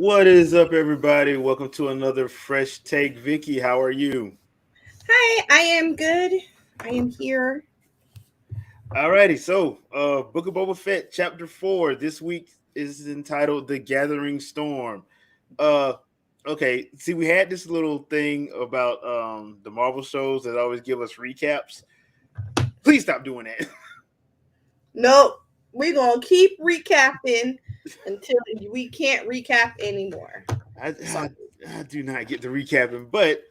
What is up, everybody? Welcome to another fresh take. Vicky, how are you? Hi, I am good. I am here. Alrighty, so Book of Boba Fett, Chapter 4. This week is entitled "The Gathering Storm." Uh, okay. See, we had this little thing about the Marvel shows that always give us recaps. Please stop doing that. Nope, we're gonna keep recapping until we can't recap anymore. I, Sorry. I, I do not get the recapping, but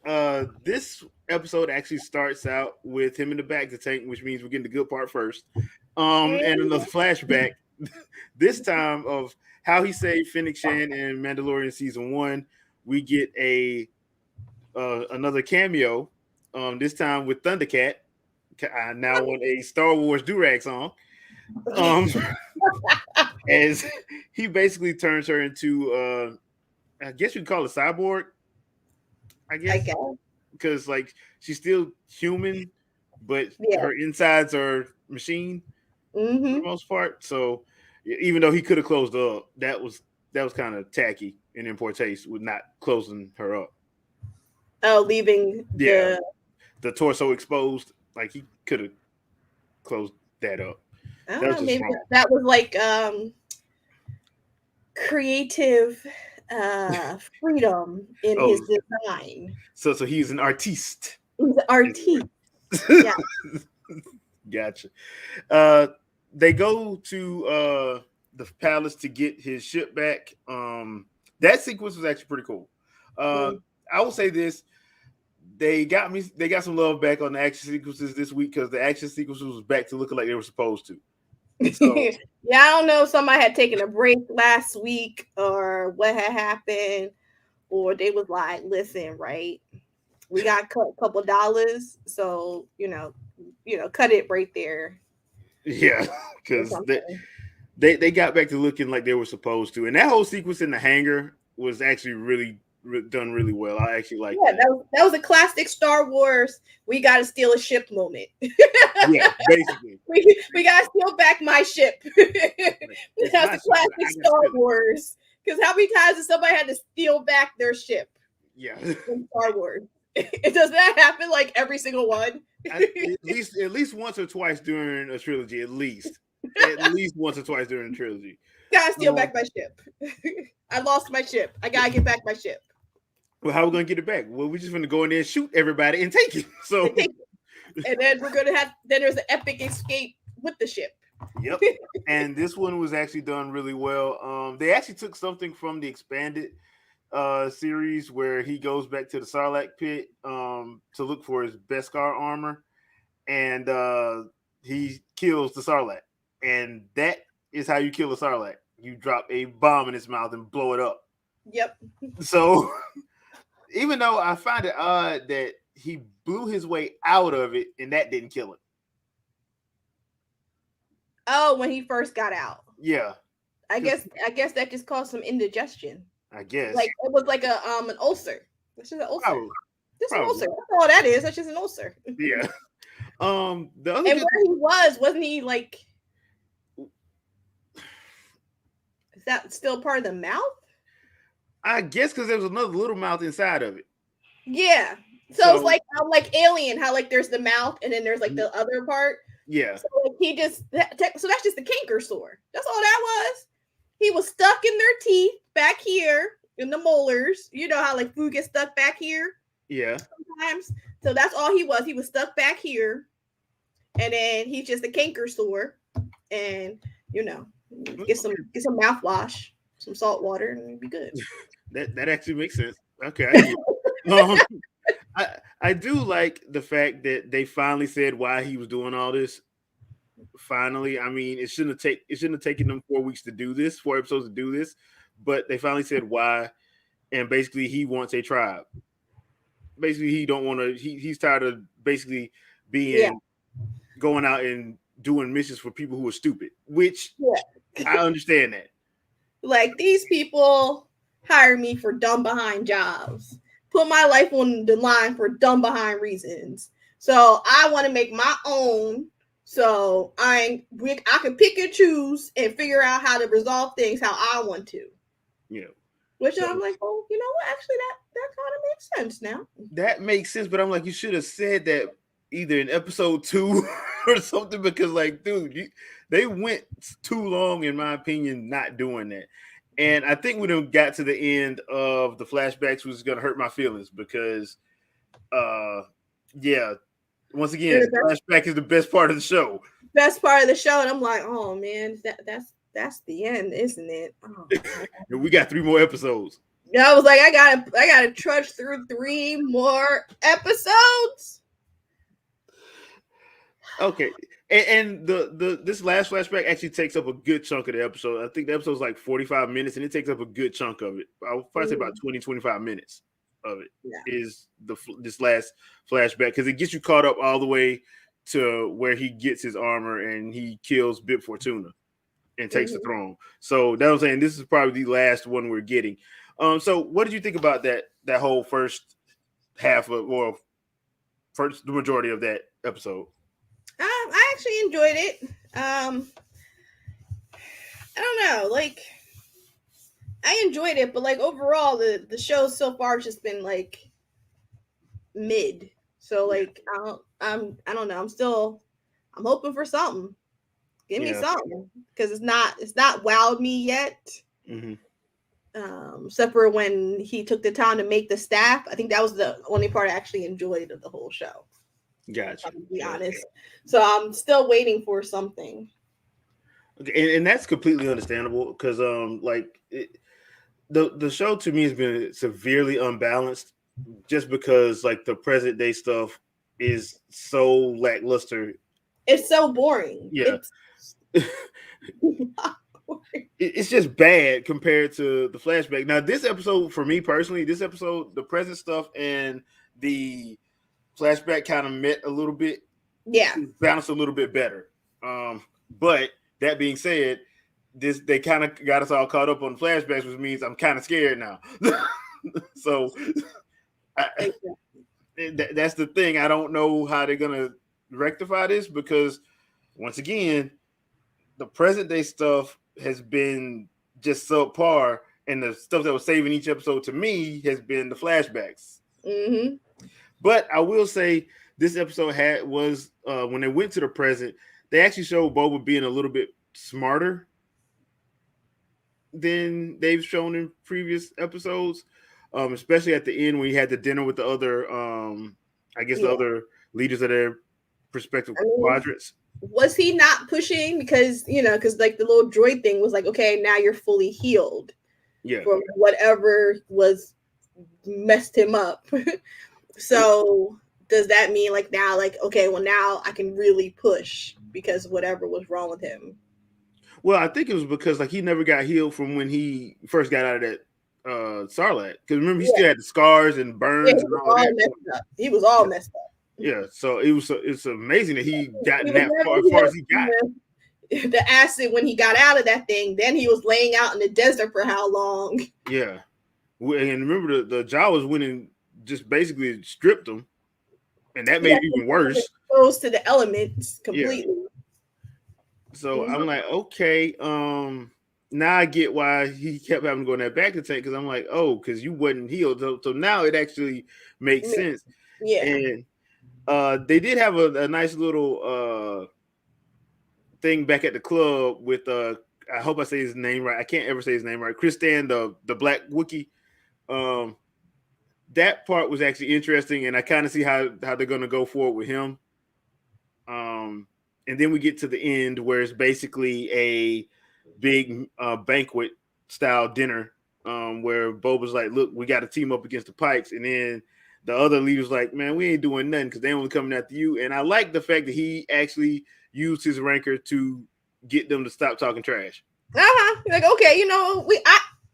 this episode actually starts out with him in the back of the tank, which means we're getting the good part first. And another flashback, this time of how he saved Fennec Shan in Mandalorian season 1. We get a another cameo, this time with Thundercat, now on a Star Wars Durag song. Um, as he basically turns her into, I guess you could call it a cyborg. I I guess guess. because like she's still human, but Yeah. her insides are machine for Mm-hmm. the most part. So even though he could have closed her up, that was kind of tacky and in poor taste with not closing her up. Oh, leaving Yeah, the. the torso exposed, like he could have closed that up. I don't That was know. just Maybe wrong. that was like creative freedom in Oh, his design. so he's an artiste. He's an artiste. Yeah. Gotcha. Uh, they go to the palace to get his ship back. That sequence was actually pretty cool. Uh, Mm. I will say this: they got some love back on the action sequences this week because the action sequences was back to looking like they were supposed to. So Yeah, I don't know if somebody had taken a break last week or what had happened, or they was like, listen, right, we got cut a couple dollars, so cut it right there yeah, or because something. they got back to looking like they were supposed to, and that whole sequence in the hangar was actually done really well. I actually like Yeah, that. that was a classic Star Wars. We got to steal a ship moment. Yeah, basically, we got to steal back my ship. like, it's That's my a shit, but classic I gotta Star steal it. Wars. Because how many times has somebody had to steal back their ship Yeah. in Star Wars? It does that happen like every single one? At least once or twice during a trilogy. At least once or twice during a trilogy. Gotta steal Uh, back my ship. I lost my ship. I gotta get back my ship. well, how are we gonna get it back? Well, we're just gonna go in there and shoot everybody and take it. And, So, take, and then we're gonna have then there's an epic escape with the ship. yep. And this one was actually done really well. They actually took something from the expanded series where he goes back to the Sarlacc pit to look for his Beskar armor, and he kills the Sarlacc, and that is how you kill a Sarlacc. You drop a bomb in its mouth and blow it up. Yep. So even though I find it odd that he blew his way out of it and that didn't kill him. Oh, when he first got out. Yeah, I because guess I guess that just caused some indigestion. I guess Like it was like a an ulcer. That's just an ulcer. probably, Just an probably, ulcer. That's all that is. That's just an ulcer. yeah. The other And good where he wasn't he like is that still part of the mouth? I guess because there was another little mouth inside of it. Yeah. So it's So like how like Alien, how like there's the mouth and then there's like the other part. yeah, So like so that's just the canker sore. That's all that was. He was stuck in their teeth back here in the molars. You know how like food gets stuck back here yeah. sometimes. So that's all he was. He was stuck back here, and then he's just a canker sore, and you know get some mouthwash, some salt water, and it'd be good. That actually makes sense. Okay, I get it. I do like the fact that they finally said why he was doing all this. Finally, I mean, it shouldn't have taken them 4 weeks to do this, 4 episodes to do this, but they finally said why, and basically he wants a tribe. Basically, he don't want to. He's tired of basically Yeah, being going out and doing missions for people who are stupid, which yeah. I understand that. Like these people hire me for dumb behind jobs, put my life on the line for dumb behind reasons. So I want to make my own. So I can pick and choose and figure out how to resolve things how I want to. Yeah. Which So I'm like, oh, you know what? Actually, that kind of makes sense now. that makes sense, but I'm like, you should have said that either in episode 2 or something, because like, dude, they went too long, in my opinion, not doing that. And I think we done got to the end of the flashbacks, which is gonna hurt my feelings because yeah, once again, flashback is the best part of the show. Best part of the show, and I'm like, oh man, that's the end, isn't it? Oh, and we got 3 more episodes. I was like, I gotta trudge through 3 more episodes. Okay, and this last flashback actually takes up a good chunk of the episode. I think the episode's like 45 minutes, and it takes up a good chunk of it. I'll probably say about 20-25 minutes of it is this last flashback, because it gets you caught up all the way to where he gets his armor and he kills Bib Fortuna and takes the throne. So that was saying this is probably the last one we're getting. So what did you think about that whole first half of, or first the majority of that episode? I actually enjoyed it. I don't know, like I enjoyed it, but like overall, the show so far has just been like mid. So like I don't know. I'm hoping for something. Give me something, because it's not wowed me yet. Except for when he took the time to make the staff. I think that was the only part I actually enjoyed of the whole show. Gotcha. To be honest, so I'm still waiting for something. Okay, and that's completely understandable, because the show to me has been severely unbalanced, just because like the present day stuff is so lackluster. It's so boring. Yeah. It's just bad compared to the flashback. Now, this episode, for me personally, the present stuff and the flashback kind of met a little bit. Yeah, balanced a little bit better. But that being said, they kind of got us all caught up on flashbacks, which means I'm kind of scared now. So that's the thing. I don't know how they're gonna rectify this, because once again, the present day stuff has been just subpar, and the stuff that was saving each episode to me has been the flashbacks. But I will say this episode was when they went to the present, they actually showed Boba being a little bit smarter than they've shown in previous episodes, especially at the end when he had the dinner with the other, the other leaders of their respective quadrants. Was he not pushing because like the little droid thing was like, okay, now you're fully healed from whatever was messed him up. So does that mean like now, like, okay, well now I can really push because whatever was wrong with him? Well, I think it was because like he never got healed from when he first got out of that Sarlacc. Because remember, he still had the scars and burns and all that. Messed up. He was all messed up. Yeah, so it's amazing that he got that far as he got. The acid, when he got out of that thing, then he was laying out in the desert for how long? Yeah, and remember the Jawas went and just basically stripped him, and that made it even worse. Exposed to the elements completely. Yeah. So I'm like, okay, now I get why he kept having to go in that back to tank, because I'm like, oh, because you wasn't healed. So now it actually makes sense. Yeah. And they did have a nice little thing back at the club with I hope I say his name right. I can't ever say his name right. Chris Stan, the Black Wookiee. That part was actually interesting, and I kind of see how they're going to go forward with him. And then we get to the end where it's basically a big banquet style dinner where Boba's like, look, we got to team up against the Pikes. And then the other leader's like, man, we ain't doing nothing because they only coming after you. And I like the fact that he actually used his rancor to get them to stop talking trash. Like, okay,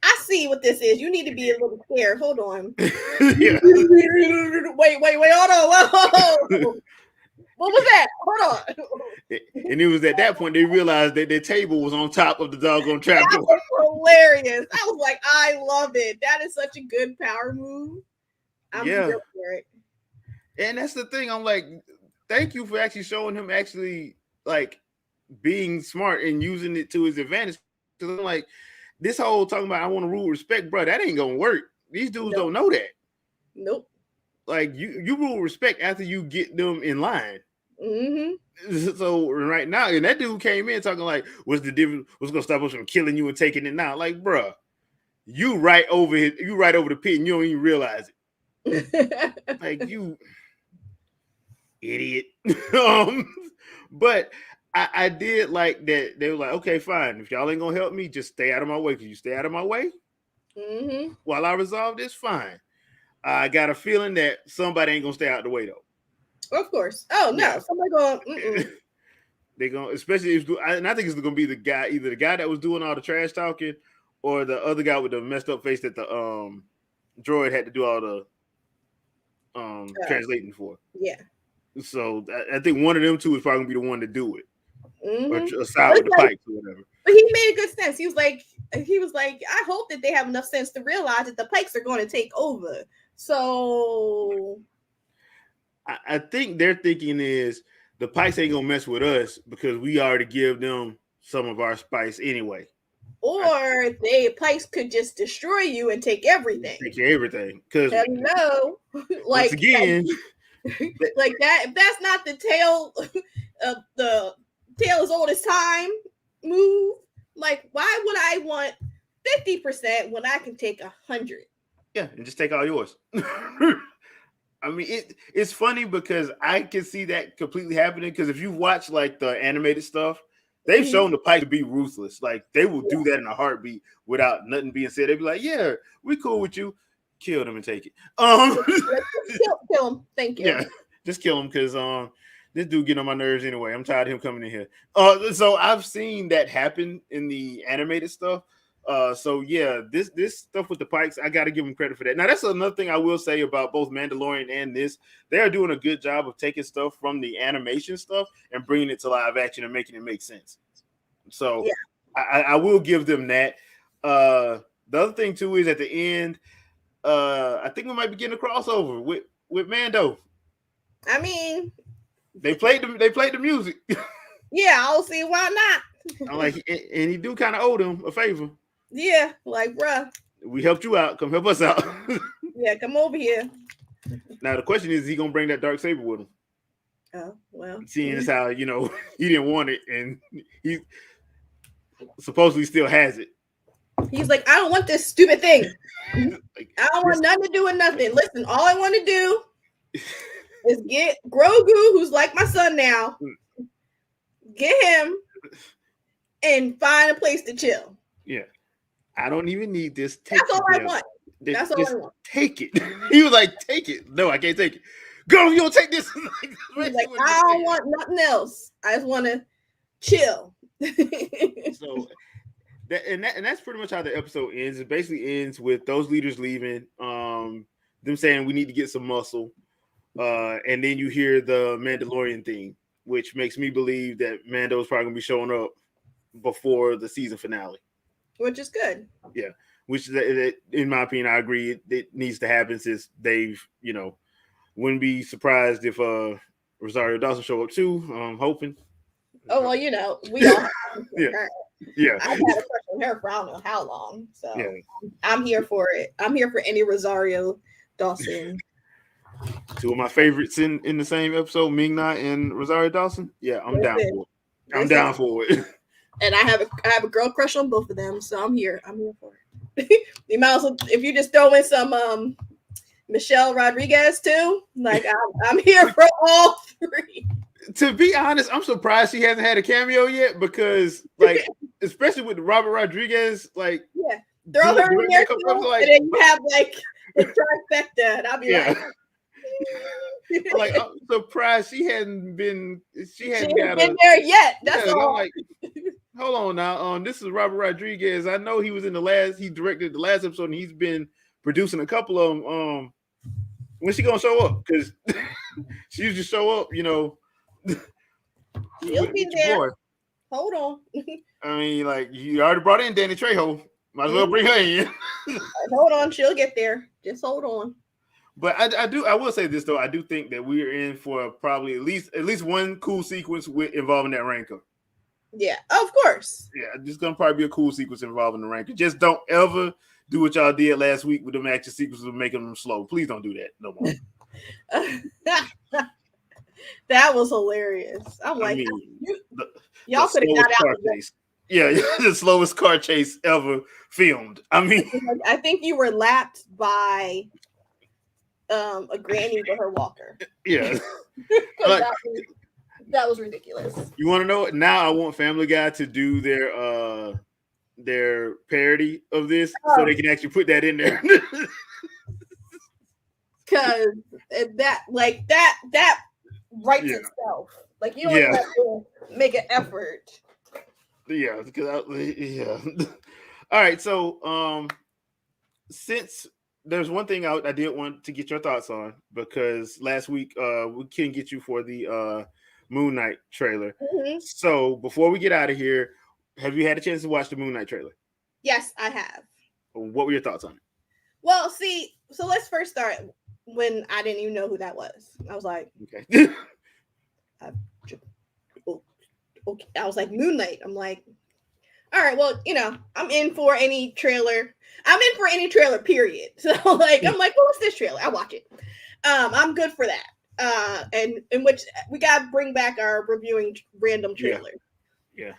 I see what this is. You need to be a little scared. Hold on. Wait, hold on. Whoa. What was that? Hold on. And it was at that point they realized that their table was on top of the doggone trapdoor. That was hilarious. I was like, I love it. That is such a good power move. I'm here for it. And that's the thing. I'm like, thank you for actually showing him actually like being smart and using it to his advantage. Because I'm like, this whole talking about I want to rule respect, bro, that ain't gonna work. These dudes Nope. don't know that. Nope. Like you rule respect after you get them in line. Mm-hmm. So right now, and that dude came in talking like, "What's the difference? What's gonna stop us from killing you and taking it now?" Like, bro, you right over the pit, and you don't even realize it. Like, you idiot. But I did like that. They were like, "Okay, fine. If y'all ain't gonna help me, just stay out of my way. Can you stay out of my way while I resolve this? Fine." I got a feeling that somebody ain't gonna stay out the way though. Of course. Oh no, Yeah. somebody going. They're gonna, especially if, and I think it's gonna be the guy, either the guy that was doing all the trash talking, or the other guy with the messed up face that the droid had to do all the translating for. Yeah. So I think one of them two is probably gonna be the one to do it, or Mm-hmm. aside with the Pikes or whatever. But he made good sense. He was like, I hope that they have enough sense to realize that the Pikes are going to take over. So I think their thinking is the Pikes ain't gonna mess with us because we already give them some of our spice anyway. Or the Pikes could just destroy you and take everything. Take everything. Because hello, like, once again, like that. If that's not the tale of the tale as old as time move, like why would I want 50% when I can take 100? Yeah, and just take all yours. I mean, it's funny because I can see that completely happening. Because if you watch like the animated stuff, they've shown the Pike to be ruthless. Like they will do that in a heartbeat without nothing being said. They'd be like, "Yeah, we cool with you. Kill them and take it." Kill him. Thank you. Yeah, just kill him because this dude getting on my nerves anyway. I'm tired of him coming in here. So I've seen that happen in the animated stuff. So yeah, this stuff with the Pikes, I got to give them credit for that. Now that's another thing I will say about both Mandalorian and this. They are doing a good job of taking stuff from the animation stuff and bringing it to live action and making it make sense. So yeah. I will give them that. The other thing too is at the end, I think we might be getting a crossover with Mando. I mean, they played the music. Yeah, I don't see why not. I'm like, and he do kind of owe them a favor. Yeah, like, bruh, we helped you out. Come help us out. Yeah, come over here. Now the question is he gonna bring that dark saber with him? Oh, well. Seeing as how, he didn't want it and he supposedly still has it. He's like, I don't want this stupid thing. Like, I don't want nothing to do with nothing. Listen, all I want to do is get Grogu, who's like my son now, get him and find a place to chill. Yeah. I don't even need this. That's all I want. That's all I want. Take it. He was like, take it. No, I can't take it. Girl, you don't take this. He's like, I don't want nothing else. I just want to chill. So that's pretty much how the episode ends. It basically ends with those leaders leaving, them saying we need to get some muscle. And then you hear the Mandalorian theme, which makes me believe that Mando's probably gonna be showing up before the season finale. Which is good. Yeah. Which, in my opinion, I agree it needs to happen since they've, wouldn't be surprised if Rosario Dawson show up too. I'm hoping. Oh, well, we all Yeah. I've had a crush on her for I don't know how long. So yeah. I'm here for it. I'm here for any Rosario Dawson. Two of my favorites in the same episode, Ming-Na and Rosario Dawson. Yeah, I'm down for it. I'm down for it. And I have a girl crush on both of them, so I'm here. I'm here for it. You might also, if you just throw in some Michelle Rodriguez too, like I'm here for all three. To be honest, I'm surprised she hasn't had a cameo yet because, like, especially with Robert Rodriguez, like, yeah, throw her in there too, like, and then you have like the trifecta, and I'll be like, I'm surprised she hadn't been there yet. That's all. Like, hold on now. This is Robert Rodriguez. I know he was he directed the last episode, and he's been producing a couple of them. When's she gonna show up? Because she usually show up, She'll be there. Boy. Hold on. I mean, like, you already brought in Danny Trejo. Might as well bring her in. Hold on, she'll get there. Just hold on. But I will say this though. I do think that we are in for probably at least one cool sequence involving that Rancor. Yeah, of course. Yeah, just gonna probably be a cool sequence involving the Rancor. Just don't ever do what y'all did last week with them action sequences of making them slow. Please don't do that no more. That was hilarious. I'm like, y'all could have got out car chase. Yeah, the slowest car chase ever filmed. I mean, I think you were lapped by a granny with her walker. Yeah. That was ridiculous. You want to know? Now I want Family Guy to do their parody of this so they can actually put that in there. Because that writes itself. Like, you don't even have to make an effort. Yeah, yeah. All right, so since there's one thing I did want to get your thoughts on, because last week we couldn't get you for the Moon Knight trailer. Mm-hmm. So before we get out of here, have you had a chance to watch the Moon Knight trailer? Yes, I have. What were your thoughts on it? Well, see, so let's first start when I didn't even know who that was. I was like, okay. Okay. I was like, Moon Knight. I'm like, all right, well, I'm in for any trailer. I'm in for any trailer, period. So like, I'm like, well, what's this trailer? I'll watch it. I'm good for that. And in which we got to bring back our reviewing random trailer. Yeah.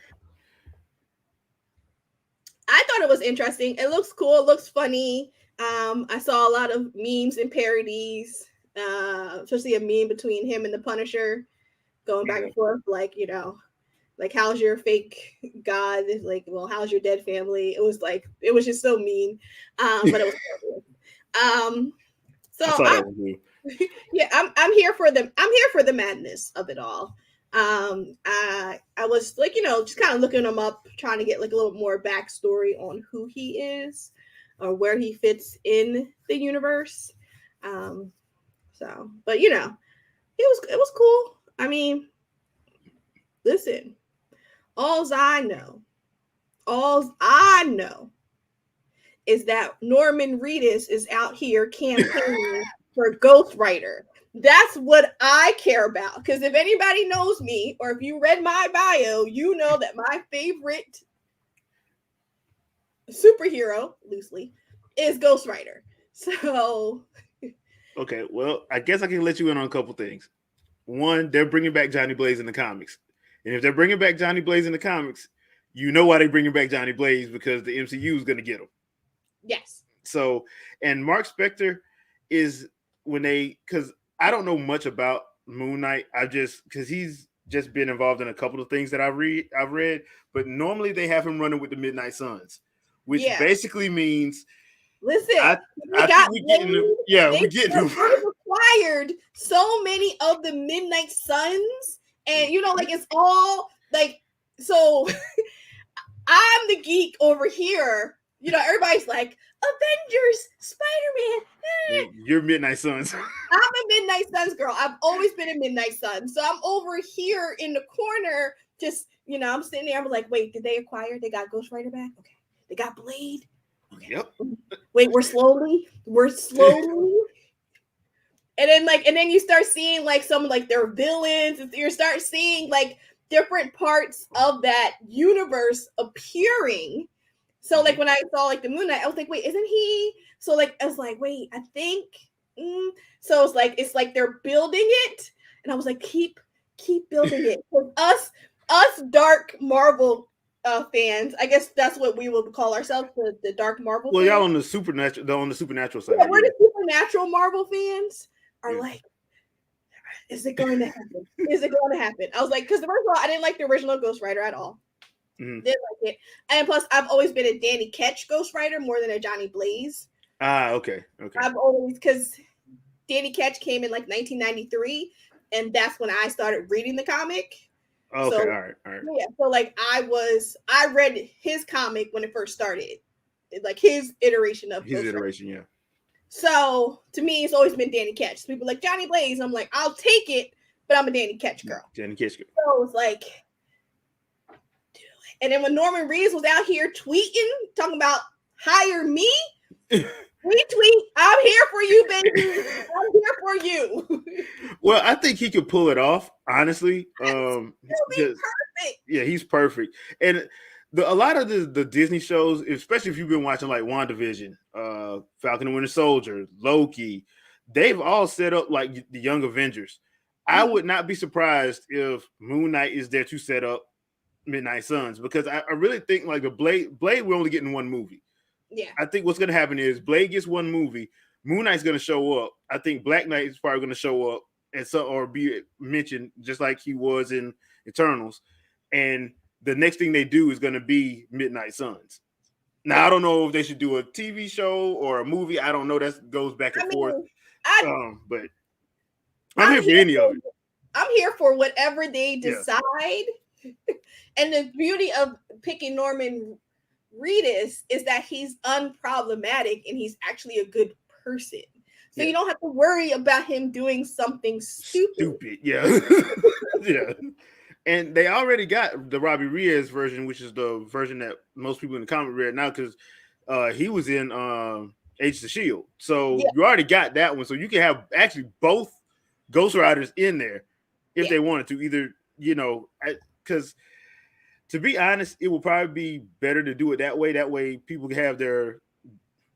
I thought it was interesting. It looks cool. It looks funny. I saw a lot of memes and parodies, especially a meme between him and the Punisher going back and forth, like, like, how's your fake god? Like, well, how's your dead family? It was just so mean. But it was cool. So yeah, I'm here for the madness of it all. I was like, just kind of looking him up, trying to get like a little more backstory on who he is or where he fits in the universe. But it was cool. I mean, listen, all I know is that Norman Reedus is out here campaigning for Ghost Rider. That's what I care about. Because if anybody knows me, or if you read my bio, you know that my favorite superhero, loosely, is Ghost Rider. So, okay, well, I guess I can let you in on a couple things. One, they're bringing back Johnny Blaze in the comics. And if they're bringing back Johnny Blaze in the comics, you know why they're bringing back Johnny Blaze, because the MCU is going to get him. Yes. So, and Mark Spector is because I don't know much about Moon Knight. Because he's just been involved in a couple of things that I've read, but normally they have him running with the Midnight Suns, which basically means, listen, we're getting him. Yeah, we're getting him. Acquired so many of the Midnight Suns, and like, it's all like, so I'm the geek over here. Everybody's like, Avengers, Spider-Man. You're Midnight Suns. I'm a Midnight Suns girl. I've always been a Midnight Sun. So I'm over here in the corner, just, I'm sitting there. I'm like, wait, did they acquire? They got Ghost Rider back? Okay. They got Blade? Okay. Yep. Wait, we're slowly. And then you start seeing like some like their villains. You start seeing like different parts of that universe appearing. So like when I saw like the Moon Knight, I was like, wait, isn't he? So like I was like, wait, I think. So it's like they're building it, and I was like, keep building it. Us dark Marvel fans, I guess that's what we would call ourselves, the dark Marvel. Well, fans. y'all on the supernatural side. Yeah, we're the supernatural Marvel fans. Are like, is it going to happen? Is it going to happen? I was like, because first of all, I didn't like the original Ghost Rider at all. Didn't like it. And plus, I've always been a Danny Ketch Ghost Rider more than a Johnny Blaze. Okay. I've always, because Danny Ketch came in like 1993, and that's when I started reading the comic. Okay, so, all right. Yeah, so like I read his comic when it first started, like his iteration of his iteration, yeah. So to me, it's always been Danny Ketch. So people like Johnny Blaze. I'm like, I'll take it, but I'm a Danny Ketch girl. Danny Ketch girl. So it's like, do it. And then when Norman Reedus was out here tweeting, talking about hire me, retweet. I'm here for you, baby. I'm here for you. Well, I think he could pull it off, honestly. It'll be perfect. Yeah, he's perfect. And a lot of the Disney shows, especially if you've been watching like WandaVision, Falcon and Winter Soldier, Loki, they've all set up like the Young Avengers. I would not be surprised if Moon Knight is there to set up Midnight Suns, because I really think like the Blade we're only getting one movie. Yeah. I think what's going to happen is Blade gets one movie, Moon Knight's going to show up. I think Black Knight is probably going to show up and so or be mentioned just like he was in Eternals, and the next thing they do is going to be Midnight Suns. Now I don't know if they should do a TV show or a movie. I don't know. That goes back and forth. But I'm here for any of it. I'm here for whatever they decide. Yeah. And the beauty of picking Norman Reedus is that he's unproblematic and he's actually a good person. So you don't have to worry about him doing something stupid. Yeah. Yeah. And they already got the Robbie Reyes version, which is the version that most people in the comic read now, because he was in Agents of S.H.I.E.L.D. So you already got that one. So you can have actually both Ghost Riders in there if they wanted to. Either, because to be honest, it will probably be better to do it that way. That way people can have their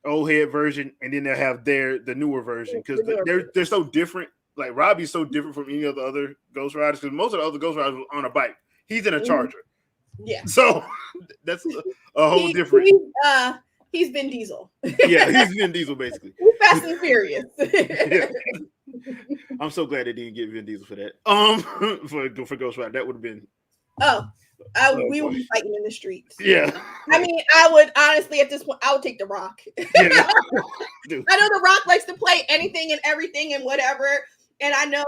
old head version and then they'll have the newer version, because they're so different. Like Robbie's so different from any of the other Ghost Riders, because most of the other Ghost Riders were on a bike. He's in a Charger. Yeah. So that's a whole different. He's Vin Diesel. Yeah, he's Vin Diesel basically. He's Fast and Furious. Yeah. I'm so glad they didn't get Vin Diesel for that. For Ghost Rider, that would have been. We would be fighting in the streets. Yeah. I mean, I would honestly at this point, I would take The Rock. Yeah. I know The Rock likes to play anything and everything and whatever. And I know,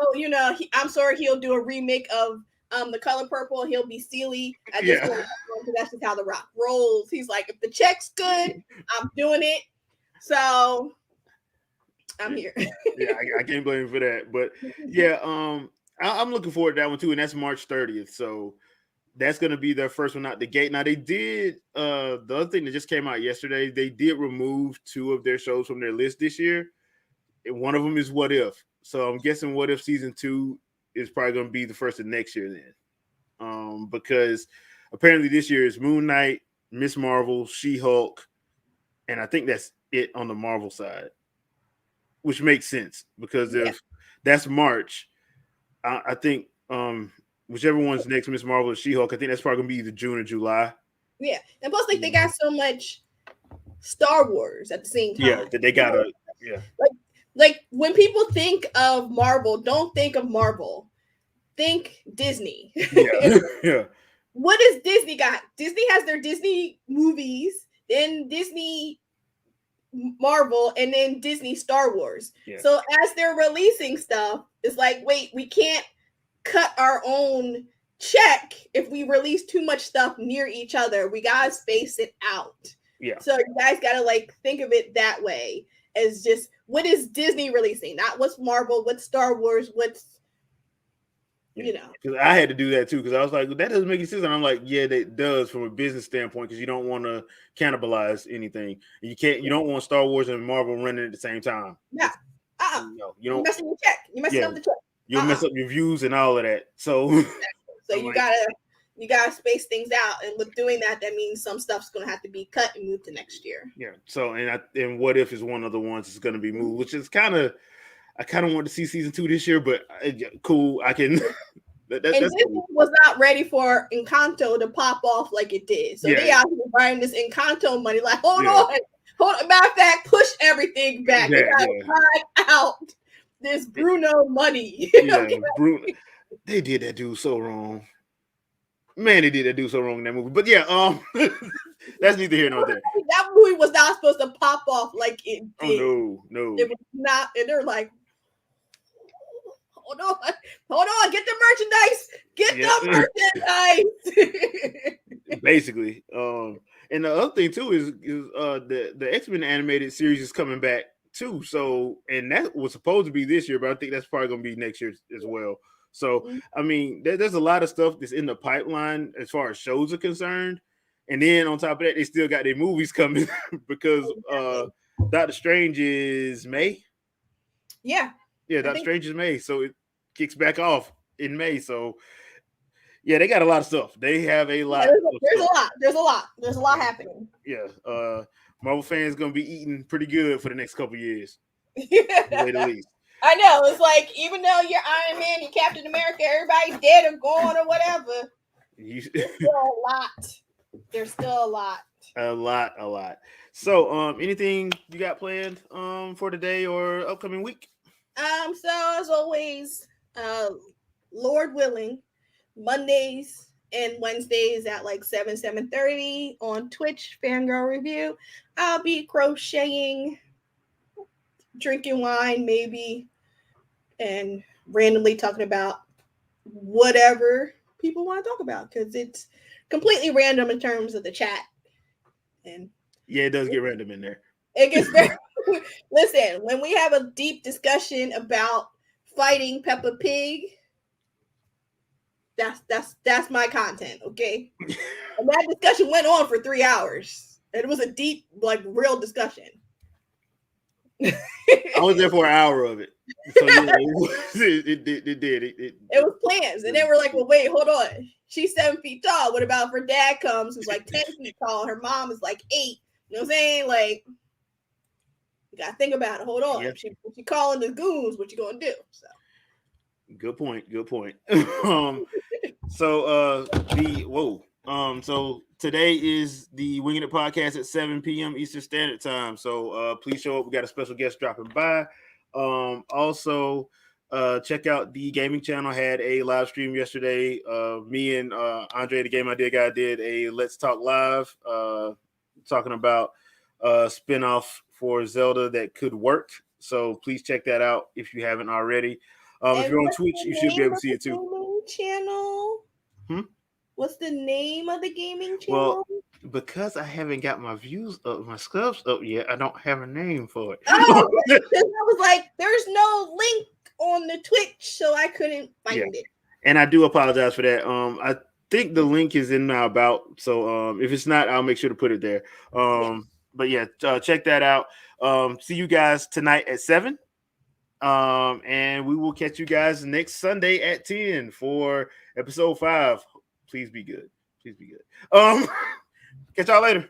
I'm sorry he'll do a remake of The Color Purple. He'll be Steely at this point. That's just how The Rock rolls. He's like, if the check's good, I'm doing it. So I'm here. Yeah, I can't blame him for that. But yeah, I'm looking forward to that one too. And that's March 30th. So that's going to be their first one out the gate. Now they did the other thing that just came out yesterday. They did remove 2 of their shows from their list this year. And one of them is What If. So I'm guessing What If season 2 is probably going to be the first of next year then. Because apparently this year is Moon Knight, Miss Marvel, She-Hulk, and I think that's it on the Marvel side, which makes sense because if that's March, I think whichever one's next, Miss Marvel or She-Hulk, I think that's probably going to be either June or July. Yeah, and plus they got so much Star Wars at the same time. Yeah, they got to, Like when people think of Marvel, don't think of Marvel. Think Disney. Yeah. What does Disney got? Disney has their Disney movies, then Disney Marvel, and then Disney Star Wars. Yeah. So as they're releasing stuff, it's like, wait, we can't cut our own check if we release too much stuff near each other. We gotta space it out. Yeah. So you guys gotta think of it that way, as just what is Disney releasing, not what's Marvel, what's Star Wars, what's Because I had to do that too, because I was like, that doesn't make any sense. And I'm like, yeah, that does from a business standpoint, because you don't want to cannibalize anything. You don't want Star Wars and Marvel running at the same time. Yeah. You're messing your check. You're messing up the check. You'll mess up your views and all of that. So you gotta space things out, and with doing that, that means some stuff's gonna have to be cut and moved to next year. Yeah. So and What If is one of the ones that's gonna be moved, which is I kind of want to see season 2 this year, but cool. I can. Disney was not ready for Encanto to pop off like it did, so they out here buying this Encanto money. Like, hold on. Matter of fact, push everything back. They gotta find out this Bruno money. Bruno. They did that dude so wrong. Man, they did that dude so wrong in that movie. But that's neither here nor there. That movie was not supposed to pop off like it did. Oh no. It was not, and they're like, hold on, get the merchandise. Basically. And the other thing too is the X-Men animated series is coming back too. So, and that was supposed to be this year, but I think that's probably going to be next year as well. So, I mean, there's a lot of stuff that's in the pipeline as far as shows are concerned. And then on top of that, they still got their movies coming because Doctor Strange is May. Yeah. Yeah, Doctor Strange is May. So it kicks back off in May. So Yeah, they got a lot of stuff. They have a lot. There's a lot happening. Yeah. Marvel fans gonna be eating pretty good for the next couple years, to say the least. I know. It's like, even though you're Iron Man, you're Captain America, everybody's dead or gone or whatever. There's still a lot. There's still a lot. A lot. So, anything you got planned for today or upcoming week? So as always, Lord willing, Mondays and Wednesdays at like 7:30 on Twitch, Fangirl Review. I'll be crocheting, drinking wine, maybe, and randomly talking about whatever people want to talk about, because it's completely random in terms of the chat. And yeah, it does get random in there. It gets very. Listen, when we have a deep discussion about fighting Peppa Pig, that's my content, okay? And that discussion went on for 3 hours. It was a deep, like, real discussion. I was there for an hour of it. So yeah, it did. It was plans. And then we're like, well, wait, hold on. She's 7 feet tall. What about if her dad comes who's like 10 feet tall? Her mom is like 8. You know what I'm saying? Like, you gotta think about it. Hold on. Yep. If she calling the goons, what you gonna do? So good point. So today is the Winging It podcast at 7 p.m. Eastern Standard Time. So please show up. We got a special guest dropping by. Also, check out the gaming channel. Had a live stream yesterday. Me and Andre, the Game Idea Guy, did a Let's Talk Live, talking about spinoff for Zelda that could work. So please check that out if you haven't already. If you're on Twitch, you should be able to see it too. Channel. What's the name of the gaming Well, channel? because I haven't got my views up, my subs up yet, I don't have a name for it. Oh, I was like, there's no link on the Twitch, so I couldn't find it. And I do apologize for that. I think the link is in my about. So if it's not, I'll make sure to put it there. But yeah, check that out. See you guys tonight at 7. And we will catch you guys next Sunday at 10 for episode 5. Please be good. Catch y'all later.